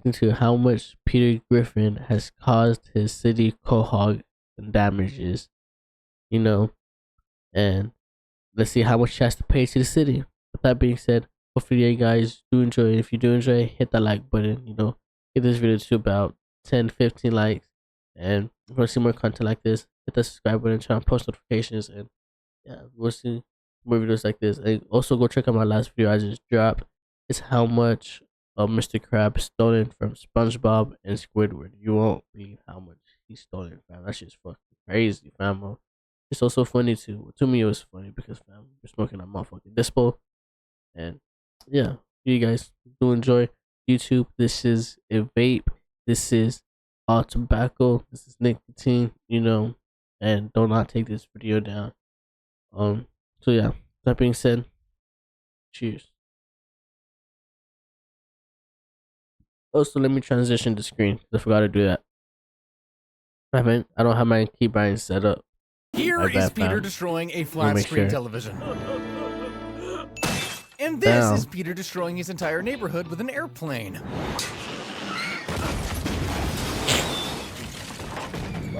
reacting to how much Peter Griffin has caused his city quahog and damages, you know, and let's see how much he has to pay to the city. With that being said, hopefully you guys do enjoy. If you do enjoy, hit that like button, get this video to about 10-15 likes. And if you want to see more content like this, hit the subscribe button, turn on post notifications, and yeah, we'll see more videos like this. And also go check out my last video I just dropped. It's how much Mr. Krabs stolen from SpongeBob and Squidward. You won't believe how much he's stolen, fam. That shit's fucking crazy, fam. It's also funny too. To me, it was funny because, fam, we're smoking a motherfucking dispo. And yeah, you guys do enjoy YouTube. This is a vape. This is all tobacco. This is nicotine, and do not take this video down. So yeah, that being said, cheers. Also, let me transition the screen. I forgot to do that. I don't have my keybind set up. Here is Peter destroying a flat screen television. And this is Peter destroying his entire neighborhood with an airplane.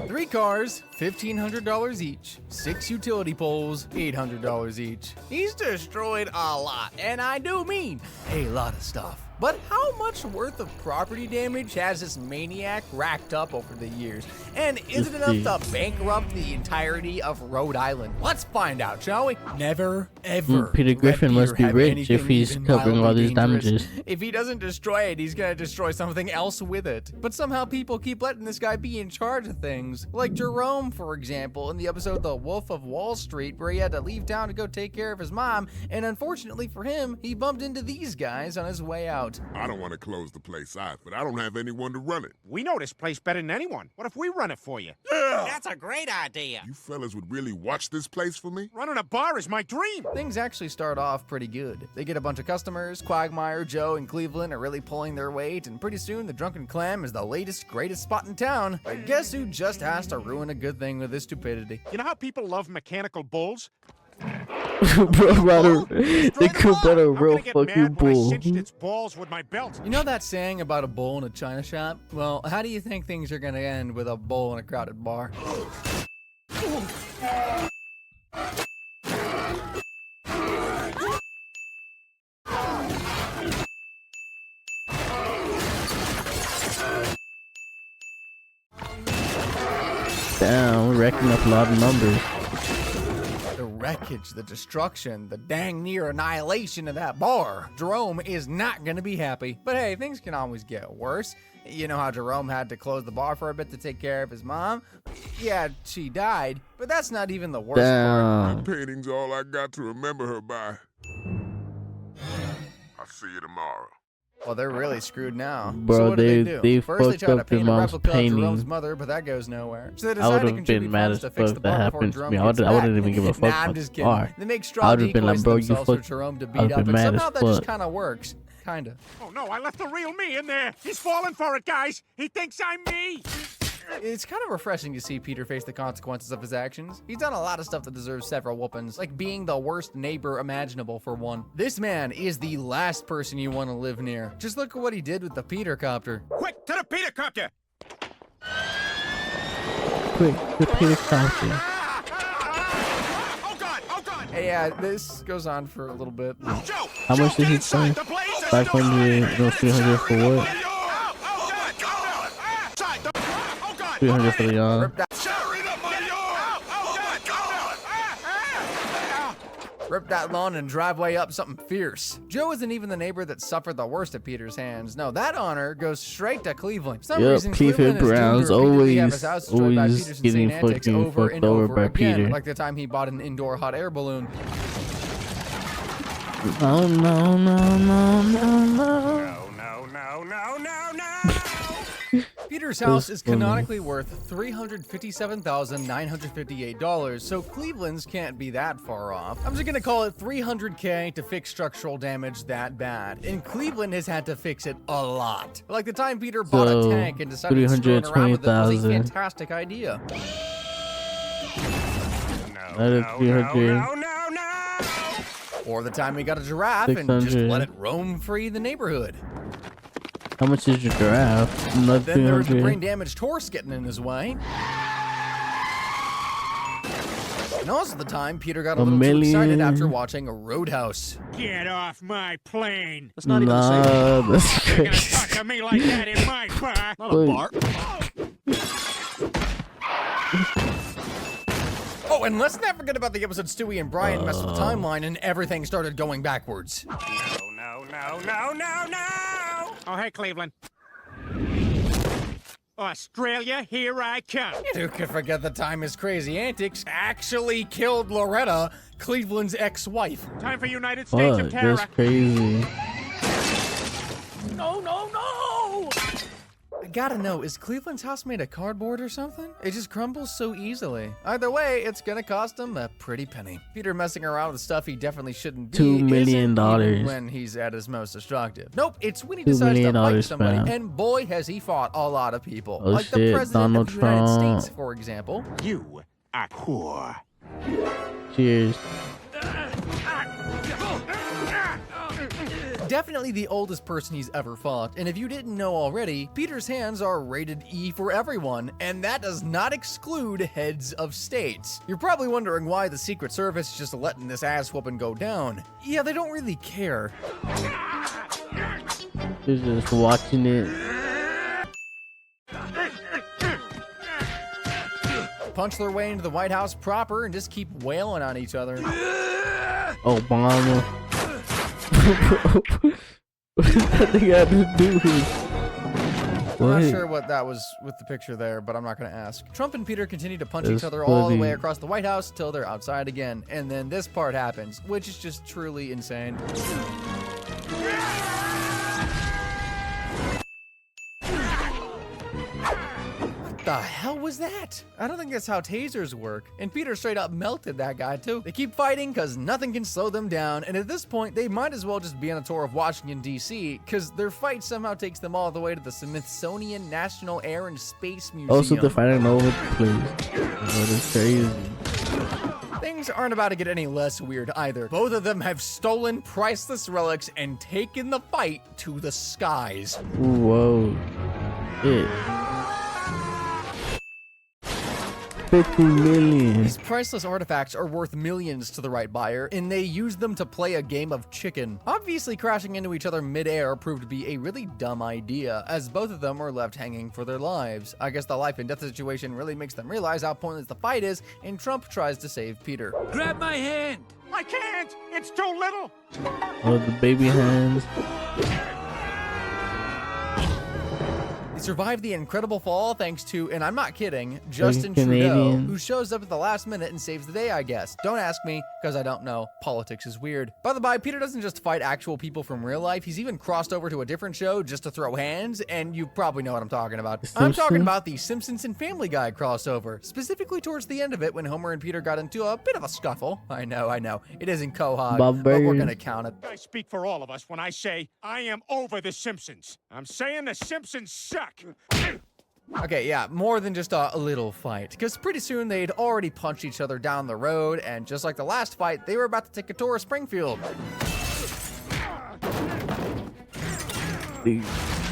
3 cars, $1,500 each. 6 utility poles, $800 each. He's destroyed a lot, and I do mean a lot of stuff. But how much worth of property damage has this maniac racked up over the years? And is it enough to bankrupt the entirety of Rhode Island? Let's find out, shall we? Never, ever. Peter Griffin must be rich if he's covering all these damages. If he doesn't destroy it, he's gonna destroy something else with it. But somehow people keep letting this guy be in charge of things. Like Jerome, for example, in the episode The Wolf of Wall Street, where he had to leave town to go take care of his mom, and unfortunately for him, he bumped into these guys on his way out. I don't want to close the place out, but I don't have anyone to run it. We know this place better than anyone. What if we run it for you? Yeah! That's a great idea. You fellas would really watch this place for me? Running a bar is my dream. Things actually start off pretty good. They get a bunch of customers. Quagmire, Joe, and Cleveland are really pulling their weight, and pretty soon the Drunken Clam is the latest, greatest spot in town. But guess who just has to ruin a good thing with his stupidity? You know how people love mechanical bulls? Brother, they could put a real fucking bull. Its balls with my belt. You know that saying about a bull in a china shop? Well, how do you think things are gonna end with a bull in a crowded bar? Damn, we're racking up a lot of numbers. The wreckage, the destruction, the dang near annihilation of that bar. Jerome is not gonna be happy. But hey, things can always get worse. You know how Jerome had to close the bar for a bit to take care of his mom? Yeah, she died, but that's not even the worst part. My painting's all I got to remember her by. I'll see you tomorrow. Well, they're really screwed now. Bro, so what do they do? First, they fucked try to up their paint a mom's replica of painting. Jerome's mother, but that goes nowhere. So they I decide would to have contribute been mad funds as to fix fuck the if that bar before happened to Jerome me. I gets wouldn't back. even give a fuck Nah, I'm about just the kidding. bar. They make I straw would've been like, decoys bro, you themselves for fuck- Jerome to I beat would've up, been and mad somehow as that just fuck. kind of works. Kinda. Oh no, I left the real me in there. He's falling for it, guys. He thinks I'm me. It's kind of refreshing to see Peter face the consequences of his actions. He's done a lot of stuff that deserves several whoopings, like being the worst neighbor imaginable for one. This man is the last person you want to live near. Just look at what he did with the Peter copter. Quick to the Peter copter. Quick, the Peter Copter. Oh God! Oh God! Hey, yeah, this goes on for a little bit. Joe, How much did he say? 500, no, 300 for what? 300 for the yawn. Rip that lawn and driveway up something fierce. Joe isn't even the neighbor that suffered the worst at Peter's hands. No, that honor goes straight to Cleveland. For some reason, Cleveland is doomed Browns to repeatedly have his house destroyed by always Peter's getting insane antics fucking over fucked and over over by again, Peter. like the time he bought an indoor hot air balloon. No, no, no, no, no, no. Peter's house is canonically worth $357,958, so Cleveland's can't be that far off. I'm just gonna call it $300K to fix structural damage that bad. And Cleveland has had to fix it a lot. Like the time Peter bought a tank and decided screwing around with it was a fantastic idea. Or the time he got a giraffe and just let it roam free the neighborhood. How much is your giraffe? Another Then there was the 300. brain-damaged horse getting in his way. And also the time Peter got a little too excited after watching a Roadhouse. Get off my plane. That's not even the same. That's You're gonna crazy. talk to me like that in my bar. Not a bar. Oh, and let's not forget about the episode Stewie and Brian messed with the timeline and everything started going backwards. No. Oh, hey, Cleveland. Australia, here I come. Who could forget the time his crazy antics actually killed Loretta, Cleveland's ex-wife. Time for United States of What? Terror. That's crazy. No! I gotta know, is Cleveland's house made of cardboard or something? It just crumbles so easily. Either way, it's gonna cost him a pretty penny. Peter messing around with stuff he definitely shouldn't be. $2 million. Isn't even when he's at his most destructive. Nope, it's when he $2 decides to million fight somebody, fam. and boy has he fought a lot of people. Oh, like the shit, president Donald of the United Trump. States, for example. You are poor. Cheers. Definitely the oldest person he's ever fought, and if you didn't know already, Peter's hands are rated E for everyone, and that does not exclude heads of states. You're probably wondering why the Secret Service is just letting this ass whooping go down. Yeah, they don't really care. They're just watching it. Punch their way into the White House proper and just keep wailing on each other. Obama. What does that thing have to do with? I'm not What? sure what that was with the picture there, but I'm not going to ask. Trump and Peter continue to punch That's each other all the funny. way across the White House till they're outside again. And then this part happens, which is just truly insane. What the hell was that? I don't think that's how tasers work. And Peter straight up melted that guy too. They keep fighting because nothing can slow them down. And at this point, they might as well just be on a tour of Washington, D.C. because their fight somehow takes them all the way to the Smithsonian National Air and Space Museum. Also, they're fighting over the place. That is crazy. Things aren't about to get any less weird either. Both of them have stolen priceless relics and taken the fight to the skies. Whoa. It. 50 million. These priceless artifacts are worth millions to the right buyer, and they use them to play a game of chicken. Obviously, crashing into each other mid-air proved to be a really dumb idea, as both of them were left hanging for their lives. I guess the life and death situation really makes them realize how pointless the fight is, and Trump tries to save Peter. Grab my hand. I can't. It's too little. Oh, the baby hands. He survived the incredible fall thanks to, and I'm not kidding, Justin Trudeau, Canadian. who shows up at the last minute and saves the day, I guess. Don't ask me, because I don't know. Politics is weird. By the by, Peter doesn't just fight actual people from real life, he's even crossed over to a different show just to throw hands, and you probably know what I'm talking about. I'm talking Simpsons? about the Simpsons and Family Guy crossover, specifically towards the end of it when Homer and Peter got into a bit of a scuffle. I know. It isn't Quahog, Bob but we're Burgers. gonna count it. I speak for all of us when I say I am over The Simpsons. I'm saying The Simpsons suck. Okay, yeah, more than just a little fight, because pretty soon they'd already punched each other down the road, and just like the last fight, they were about to take a tour of Springfield. They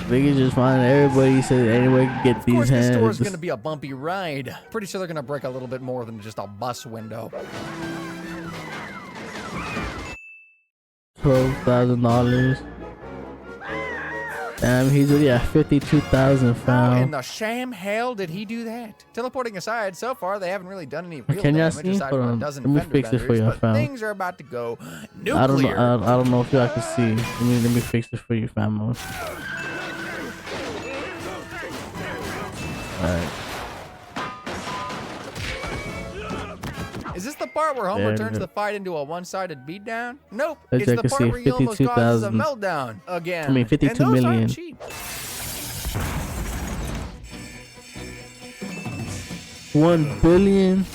can just find everybody said anyway can get Of these course, this hands. tour is going to be a bumpy ride. Pretty sure they're going to break a little bit more than just a bus window. $12,000. Damn, he's already at 52,000 How in found. the sham hell did he do that? Teleporting aside, so far they haven't really done any real Can y'all damage see? aside Hold from a on. dozen Let me fender fix it for benders, you, but fam. things are about to go nuclear. I don't know. I don't know if y'all can see. Let me fix it for you, fam. Alright. Is this the part where Homer There turns it the fight into a one-sided beatdown? Nope. As It's I the can part see, where he almost causes a 52,000. meltdown again. I mean, 52 and those million. aren't cheap. 1 billion.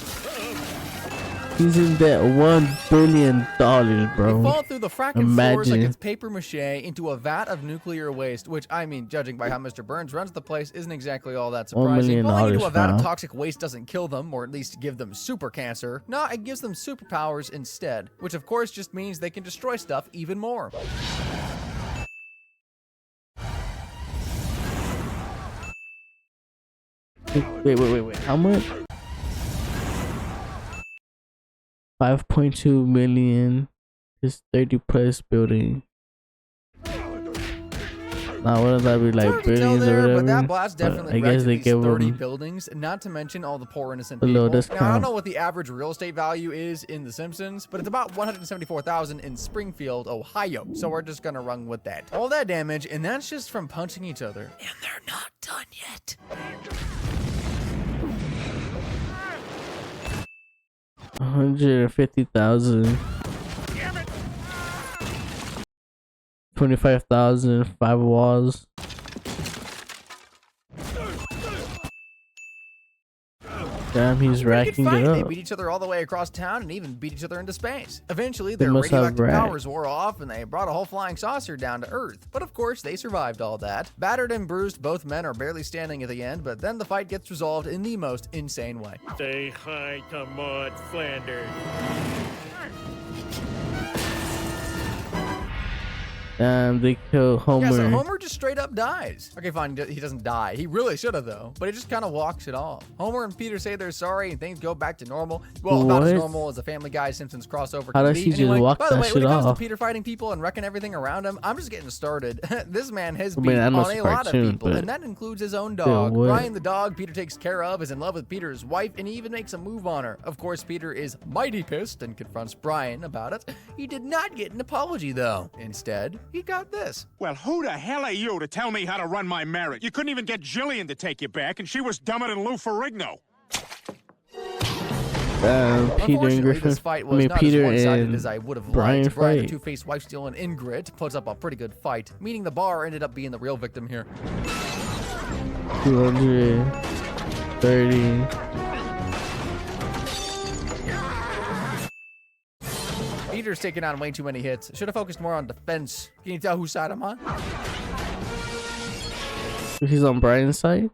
He's in debt. $1 billion, They bro. fall through the fracking floors like Imagine. it's paper mache into a vat of nuclear waste, which, I mean, judging by how Mr. Burns runs the place, isn't exactly all that surprising. million Falling into a vat of fam. toxic waste doesn't kill them, or at least give them super cancer. No, it gives them superpowers instead, which of course just means they can destroy stuff even more. Wait. How much? 5.2 million. This 30 plus building. Now what does that be like? Billions or whatever? But that blast definitely I guess they give 30 them buildings, not to mention all the poor innocent a people. little Now, I discount. don't know what the average real estate value is in The Simpsons, but it's about $174,000 in Springfield, Ohio. So we're just gonna run with that. All that damage, and that's just from punching each other. And they're not done yet. 150,000. 25,000. 5 walls. Damn, he's racking it They up. beat each other all the way across town and even beat each other into space. Eventually, They their must have radioactive racked. powers wore off and they brought a whole flying saucer down to Earth. But of course, they survived all that. Battered and bruised, both men are barely standing at the end, but then the fight gets resolved in the most insane way. Say hi to Maud Flanders. Damn, they kill Homer. Yeah, so Homer just straight up dies. Okay, fine, he doesn't die. He really should have, though. But he just kind of walks it off. Homer and Peter say they're sorry, and things go back to normal. Well, not as What? normal as a Family Guy Simpsons crossover How can does be. he just Anyway, walk by the that way, shit when it comes off? to Peter fighting people and wrecking everything around him, I'm just getting started. This man has I beat mean, I know on it's a a lot of cartoon, people, but and that includes his own dog. what? Brian, the dog Peter takes care of, is in love with Peter's wife, and he even makes a move on her. Of course, Peter is mighty pissed and confronts Brian about it. He did not get an apology, though. Instead, he got this. Well, who the hell are you to tell me how to run my marriage? You couldn't even get Jillian to take you back, and she was dumber than Lou Ferrigno. Peter and Unfortunately, Griffin. this fight I was mean, not Peter as one-sided and as I would have Brian liked. Brian, the fight. two-faced wife stealing Ingrid, puts up a pretty good fight, meaning the bar ended up being the real victim here. 230. Peter's taking on way too many hits. Should have focused more on defense. Can you tell whose side I'm on? He's on Brian's side.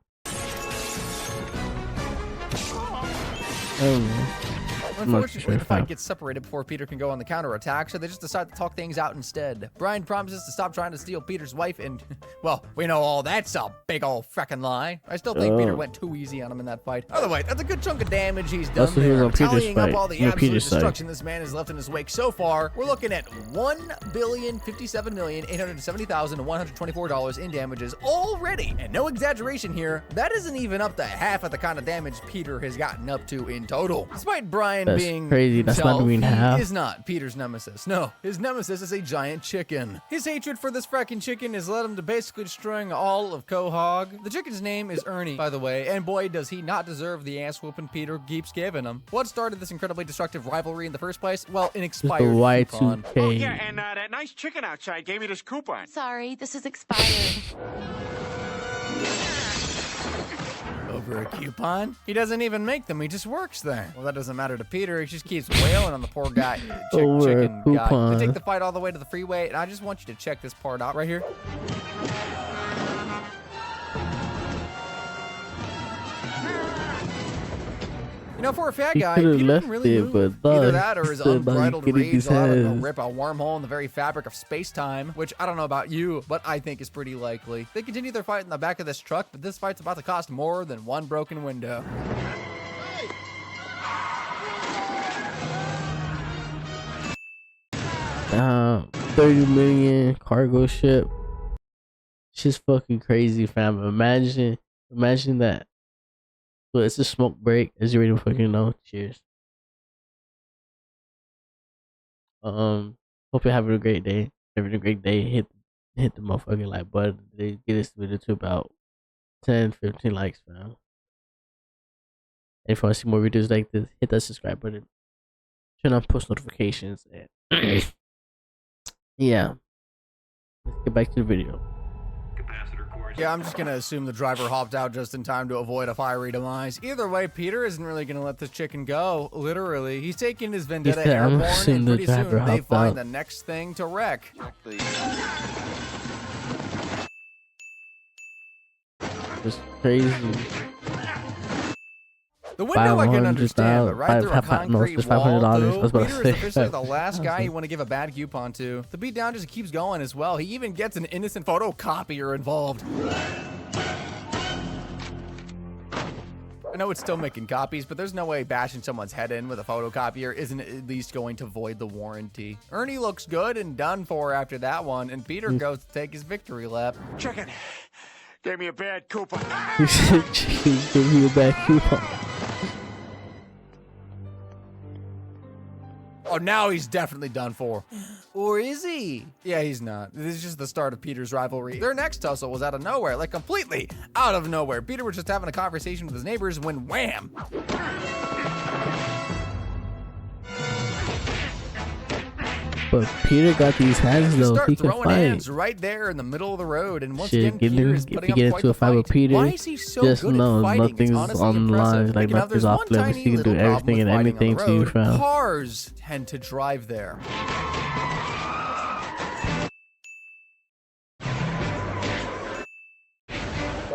Unfortunately, the fight gets separated before Peter can go on the counterattack, so they just decide to talk things out instead. Brian promises to stop trying to steal Peter's wife, and, well, we know all that's a big old frickin' lie. I still think Peter went too easy on him in that fight. By the way, that's a good chunk of damage he's done That's what he was there. on Peter's Tallying up fight. all the On absolute Peter's side. destruction this man has left in his wake so far, we're looking at $1,057,870,124 in damages already. And no exaggeration here, that isn't even up to half of the kind of damage Peter has gotten up to in total. Despite Brian That's being crazy. That's not himself, even he half. is not Peter's nemesis. No, his nemesis is a giant chicken. His hatred for this fracking chicken has led him to basically destroying all of Quahog. The chicken's name is Ernie, by the way, and boy, does he not deserve the ass whooping Peter keeps giving him. What started this incredibly destructive rivalry in the first place? Well, an Just the expired coupon. Y2K. Oh, yeah, and that nice chicken outside gave me this coupon. Sorry, this is expired. Over a coupon? He doesn't even make them, he just works there. Well, that doesn't matter to Peter, he just keeps wailing on the poor guy, Over a chicken guy. coupon. They take the fight all the way to the freeway, and I just want you to check this part out right here. You know, for a fat He guy, could've Peter left didn't really it, move. but Either dog, that or he his stood by unbridled getting rage his allowed him to hands. rip a wormhole in the very fabric of space-time, which I don't know about you, but I think is pretty likely. They continue their fight in the back of this truck, but this fight's about to cost more than one broken window. Damn, 30 million cargo ship. She's fucking crazy, fam. Imagine that. Well, it's a smoke break, as you already fucking know. Cheers. Hope you're having a great day. Having a great day. Hit the motherfucking like button. They get this video to about 10-15 likes, fam. And if you want to see more videos like this, hit that subscribe button. Turn on post notifications, and yeah. Let's get back to the video. Yeah, I'm just gonna assume the driver hopped out just in time to avoid a fiery demise. Either way, Peter isn't really gonna let this chicken go. Literally, he's taking his vendetta said, "I'm airborne, assuming and the pretty soon driver they hopped find out." the next thing to wreck. Just crazy. The window I can understand, but right through a concrete it's wall, $500. I though, was about to Peter is say. officially the last guy you want to give a bad coupon to. The beatdown just keeps going as well. He even gets an innocent photocopier involved. I know it's still making copies, but there's no way bashing someone's head in with a photocopier isn't at least going to void the warranty. Ernie looks good and done for after that one, and Peter goes to take his victory lap. Chicken gave me a bad coupon. Chicken gave me a bad coupon. Oh, now he's definitely done for. Or is he? Yeah, he's not. This is just the start of Peter's rivalry. Their next tussle was out of nowhere, like completely out of nowhere. Peter was just having a conversation with his neighbors when wham! But Peter got these hands though. Start He can throwing fight. hands right there in the middle of the road, and once Shit, again, Peter is if putting you up get quite into a the fight with fight. Peter, Why is he so just good know at fighting? It's nothing's honestly on the impressive. line. Like Like, now, nothing's there's off one limits. tiny He can do little problem everything with and fighting on anything the to you, road. fam. Cars tend to drive there.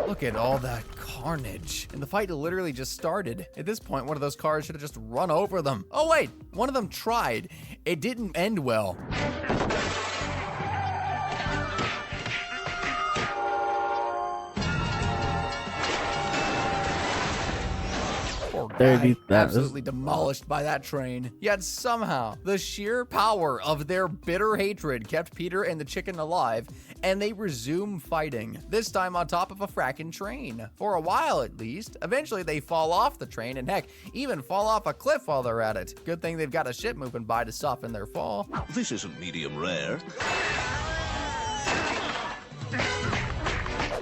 Look at all that carnage. And the fight literally just started. At this point, one of those cars should have just run over them. Oh wait, one of them tried. It didn't end well. Poor guy, 30,000. absolutely demolished by that train. Yet somehow, the sheer power of their bitter hatred kept Peter and the chicken alive, and they resume fighting, this time on top of a fracking train. For a while at least. Eventually they fall off the train, and heck, even fall off a cliff while they're at it. Good thing they've got a ship moving by to soften their fall. This isn't medium rare.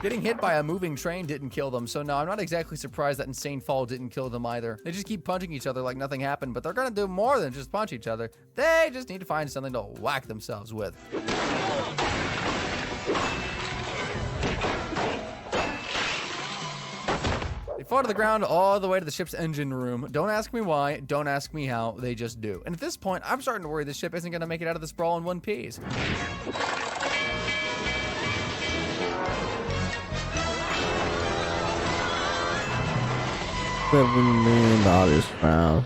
Getting hit by a moving train didn't kill them, so no, I'm not exactly surprised that insane fall didn't kill them either. They just keep punching each other like nothing happened, but they're gonna do more than just punch each other. They just need to find something to whack themselves with. They fall to the ground all the way to the ship's engine room. Don't ask me why, don't ask me how, they just do. And at this point, I'm starting to worry this ship isn't gonna make it out of this brawl in one piece. $7 million round.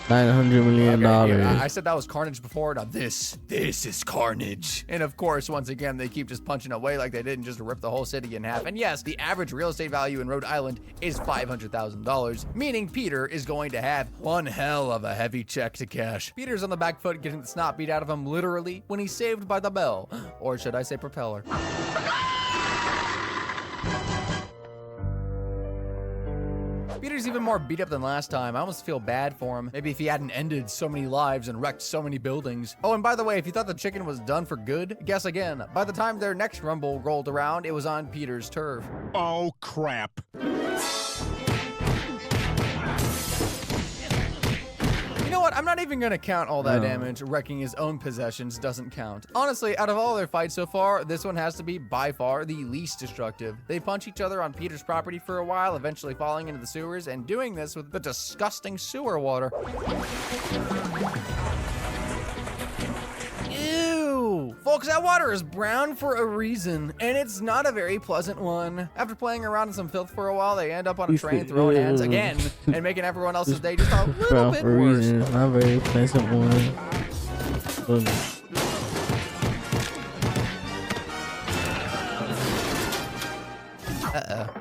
$900 million. Okay, yeah, I said that was carnage before. Now this is carnage. And of course, once again, they keep just punching away like they didn't just rip the whole city in half. And yes, the average real estate value in Rhode Island is $500,000, meaning Peter is going to have one hell of a heavy check to cash. Peter's on the back foot getting the snot beat out of him literally when he's saved by the bell. Or should I say propeller? Peter's even more beat up than last time. I almost feel bad for him. Maybe if he hadn't ended so many lives and wrecked so many buildings. Oh, and by the way, if you thought the chicken was done for good, guess again. By the time their next rumble rolled around, it was on Peter's turf. Oh, crap. You know what? I'm not even gonna count all that damage. Wrecking his own possessions doesn't count. Honestly, out of all their fights so far, this one has to be by far the least destructive. They punch each other on Peter's property for a while, eventually falling into the sewers and doing this with the disgusting sewer water. Ew! Folks, that water is brown for a reason, and it's not a very pleasant one. After playing around in some filth for a while, they end up on a train throwing hands again and making everyone else's day just a little bit worse. It's not a very pleasant one.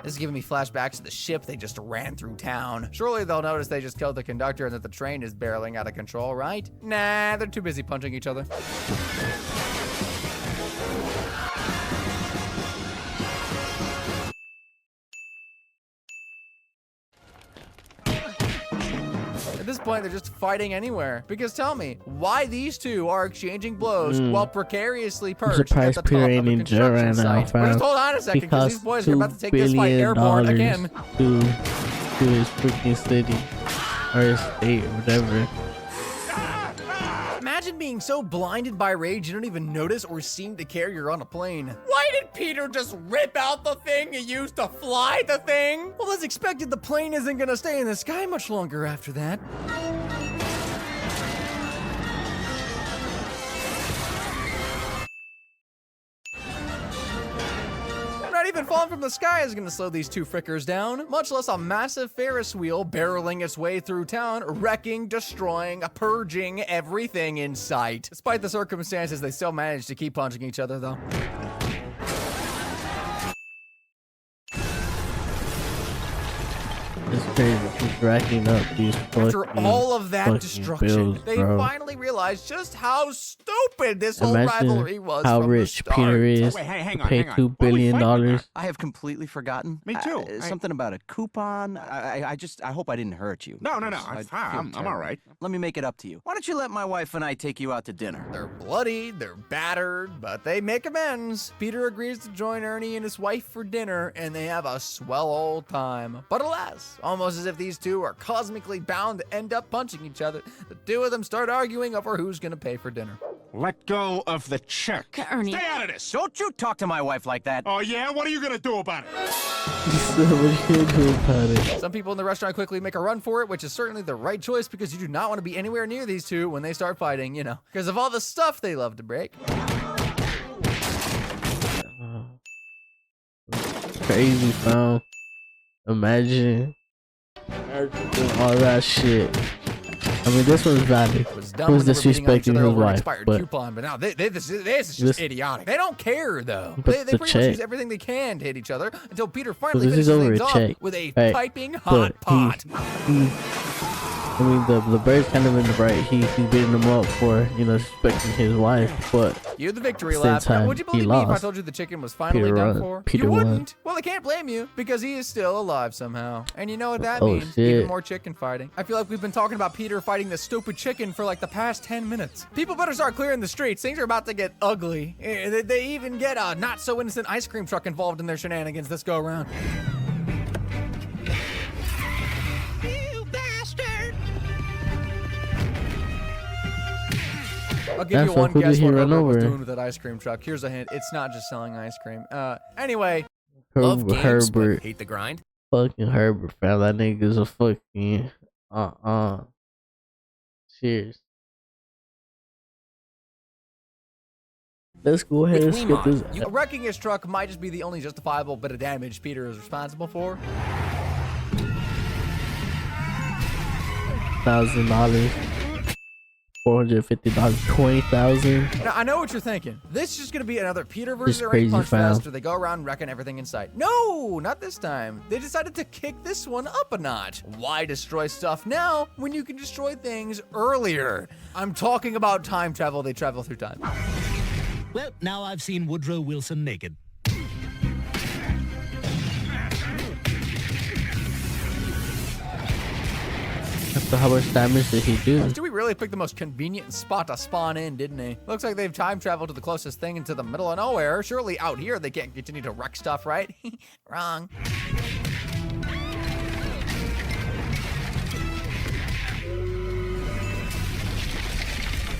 This is giving me flashbacks to the ship they just ran through town. Surely they'll notice they just killed the conductor and that the train is barreling out of control, right? Nah, they're too busy punching each other. At this point, they're just fighting anywhere. Because tell me, why these two are exchanging blows while precariously perched at surprised the Peter top ain't of a in jail construction right now, site? But fam. just hold on a second, because these boys are about to take this fight $2 airborne billion again. to his freaking city or his state or whatever. Imagine being so blinded by rage you don't even notice or seem to care you're on a plane. Why did Peter just rip out the thing he used to fly the thing? Well, as expected, the plane isn't gonna stay in the sky much longer after that. Not even falling from the sky is gonna slow these two frickers down, much less a massive Ferris wheel barreling its way through town, wrecking, destroying, purging everything in sight. Despite the circumstances, they still managed to keep punching each other though. It's crazy. He's racking up these After fucking, all of that fucking destruction, bills, they bro. finally realized just how stupid this whole Imagine rivalry was how from rich the start. Peter is Wait, hey, hang to on, pay hang on. $2 What are we billion. fighting about? I have completely forgotten. Me too. Something about a coupon. I hope I didn't hurt you. No, I I'm feel fine. I'm terrible. all right. Let me make it up to you. Why don't you let my wife and I take you out to dinner? They're bloodied, they're battered, but they make amends. Peter agrees to join Ernie and his wife for dinner, and they have a swell old time. But alas, almost as if these two are cosmically bound to end up punching each other, the two of them start arguing over who's gonna pay for dinner. Let go of the check. Ernie. Stay out of this. Don't you talk to my wife like that. Oh, yeah? What are you gonna do about it? So what you do about it? Some people in the restaurant quickly make a run for it, which is certainly the right choice because you do not want to be anywhere near these two when they start fighting, you know, because of all the stuff they love to break. Crazy, fam. Imagine doing all that shit. I mean, this one's valid. Was dumb Who's when they were beating on each disrespecting other his over an wife? expired But coupon, but now this is just This- idiotic. They don't care though. But They the pretty check. much use everything they can to hit each other until Peter finally this is finishes over things a off check. with a Right. piping hot But pot. I mean, the bird's kind of in the right. He's beating him up for, you know, respecting his wife, but You had the victory Same lap. time, Would you he believe me if I lost. told you the chicken was finally Peter done won. for? Peter you won. wouldn't. Well, I can't blame you because he is still alive somehow. And you know what that Oh, means? shit. Even more chicken fighting. I feel like we've been talking about Peter fighting the stupid chicken for like the past 10 minutes. People better start clearing the streets. Things are about to get ugly. They even get a not so innocent ice cream truck involved in their shenanigans this go around. I'll give That's you one who did guess he what run Herbert was over? doing with that ice cream truck. Here's a hint. It's not just selling ice cream. Anyway. Love games, Herbert, but hate the grind. fucking Herbert, fam. That nigga's a fucking Cheers. Let's go ahead and skip this. Wrecking his truck might just be the only justifiable bit of damage Peter is responsible for. $1,000, $450, $20,000. Now, I know what you're thinking. This is just going to be another Peter versus This Ernie crazy punch fam. fest where they go around wrecking everything in sight. No, not this time. They decided to kick this one up a notch. Why destroy stuff now when you can destroy things earlier? I'm talking about time travel. They travel through time. Well, now I've seen Woodrow Wilson naked. So how much damage did he do? Stewie really picked the most convenient spot to spawn in, didn't he? Looks like they've time traveled to the closest thing into the middle of nowhere. Surely out here they can't continue to wreck stuff, right? Wrong.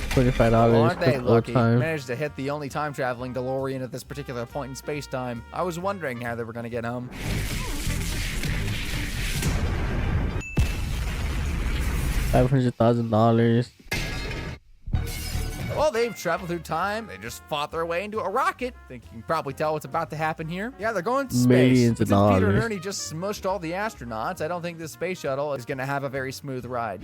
$25 Well, aren't they quick old lucky? time. Managed to hit the only time traveling DeLorean at this particular point in space time. I was wondering how they were gonna get home. $500,000. Well, they've traveled through time. They just fought their way into a rocket. Think you can probably tell what's about to happen here. Yeah, they're going to space. Millions But of since Peter and dollars. Ernie just smushed all the astronauts, I don't think this space shuttle is gonna have a very smooth ride.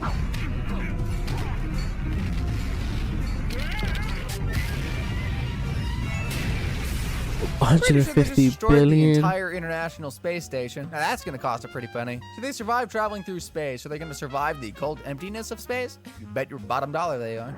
Pretty sure they just 150 destroyed the billion. entire International Space Station. Now that's gonna cost a pretty penny. So they survived traveling through space. Are they gonna survive the cold emptiness of space? You bet your bottom dollar they are.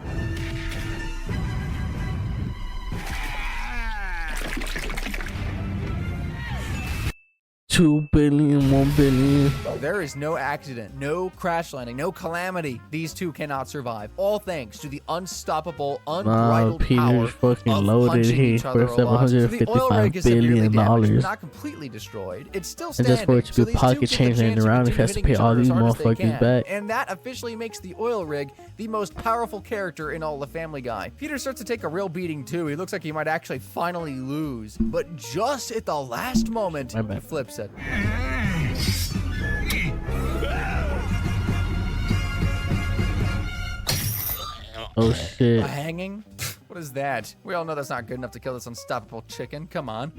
$2 billion, $1 billion. There is no accident, no crash landing, no calamity. These two cannot survive. All thanks to the unstoppable, unbridled power Peter's fucking of loaded punching here each for other a lot. So the oil rig $755 is severely billion. damaged, but not completely destroyed. It's still And standing. just for it to so be these two pocket get the changing chance to around, he continue has to hitting pay each all other as these hard as they motherfuckers can. back. And that officially makes the oil rig the most powerful character in all of Family Guy. Peter starts to take a real beating too. He looks like he might actually finally lose. But just at the last moment, My he bad. flips it. Oh shit. A hanging? What is that? We all know that's not good enough to kill this unstoppable chicken. Come on.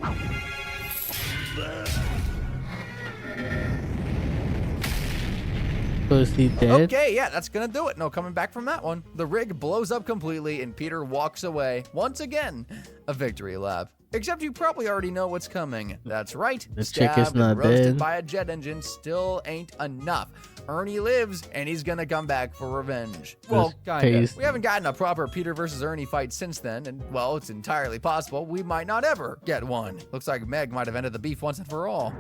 So is he dead? Okay, yeah, that's gonna do it. No coming back from that one. The rig blows up completely and Peter walks away. Once again, a victory lap. Except you probably already know what's coming. That's right. The chick is Stabbed not and roasted dead. by a jet engine still ain't enough. Ernie lives, and he's gonna come back for revenge. Well, kinda. crazy. We haven't gotten a proper Peter versus Ernie fight since then, and well, it's entirely possible we might not ever get one. Looks like Meg might have ended the beef once and for all.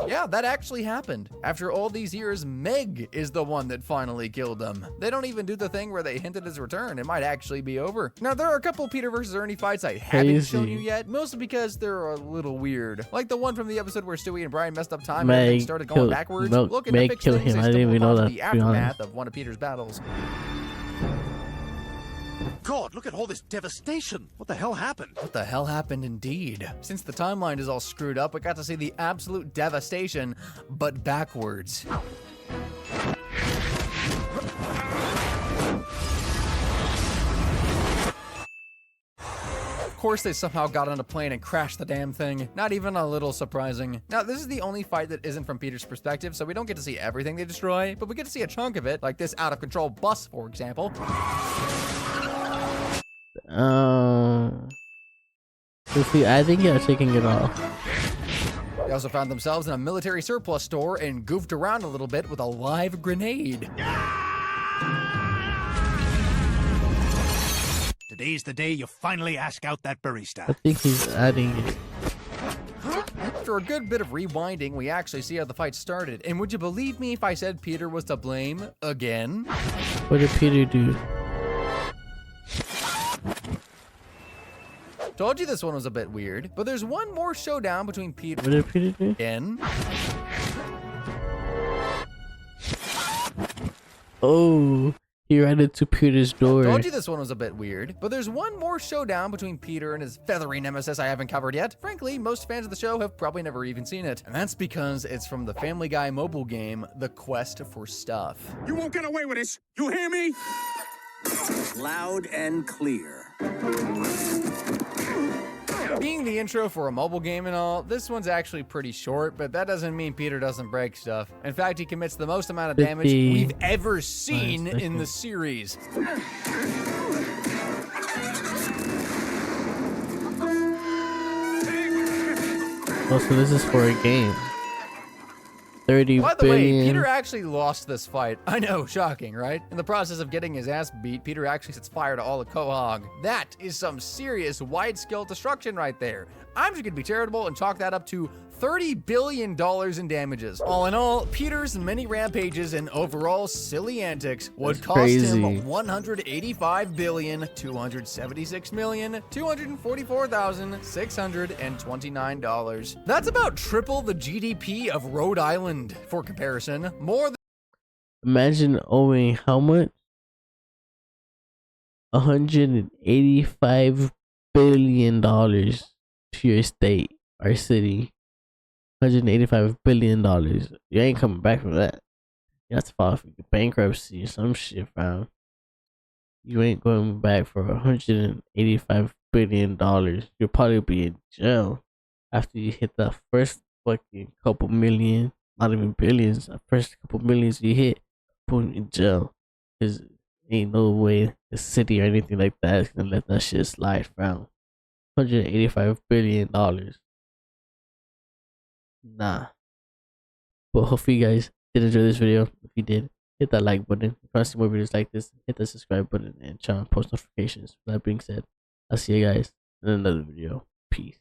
Yeah, that actually happened. After all these years, Meg is the one that finally killed him. They don't even do the thing where they hint at his return. It might actually be over. Now, there are a couple Peter versus Ernie fights I haven't shown you yet, mostly because they're a little weird. Like the one from the episode where Stewie and Brian messed up time and everything started going backwards. Looking to Meg fix killed things, him. they I didn't stumbled even know onto that, the to be honest. aftermath of one of Peter's battles. God, look at all this devastation. What the hell happened? What the hell happened indeed? Since the timeline is all screwed up, we got to see the absolute devastation, but backwards. Of course, they somehow got on a plane and crashed the damn thing. Not even a little surprising. Now, this is the only fight that isn't from Peter's perspective, so we don't get to see everything they destroy, but we get to see a chunk of it, like this out-of-control bus, for example. Let's see, I think you're taking it off. They also found themselves in a military surplus store and goofed around a little bit with a live grenade. Today's the day you finally ask out that I barista. think he's adding it. After a good bit of rewinding, we actually see how the fight started. And would you believe me if I said Peter was to blame again? What did Peter do? Told you this one was a bit weird, but there's one more showdown between Peter What did Peter do? and Oh, he ran into Peter's door. Told you this one was a bit weird, but there's one more showdown between Peter and his feathery nemesis I haven't covered yet. Frankly, most fans of the show have probably never even seen it, and that's because it's from the Family Guy mobile game, The Quest for Stuff. You won't get away with this. You hear me? Loud and clear. Being the intro for a mobile game and all, this one's actually pretty short, but that doesn't mean Peter doesn't break stuff. In fact, he commits the most amount of damage 50 we've ever seen in the seconds. series. Oh, so this is for a game. 30 By the way, billion. Peter actually lost this fight. I know, shocking, right? In the process of getting his ass beat, Peter actually sets fire to all the Quahog. That is some serious wide-scale destruction right there. I'm just gonna be charitable and chalk that up to $30 billion in damages. All in all, Peter's many rampages and overall silly antics would That's cost crazy. him $185,276,244,629. That's about triple the GDP of Rhode Island. For comparison, more than Imagine owing how much? $185 billion to your state or city. $185 billion. You ain't coming back from that. You have to file for bankruptcy or some shit, fam. You ain't going back for $185 billion. You'll probably be in jail after you hit the first fucking couple million, not even billions, the first couple millions you hit, put in jail. Cause ain't no way the city or anything like that is gonna let that shit slide, fam. $185 billion. Nah. But hopefully you guys did enjoy this video. If you did, hit that like button. If you want to see more videos like this, hit the subscribe button and turn on post notifications. With that being said, I'll see you guys in another video. Peace.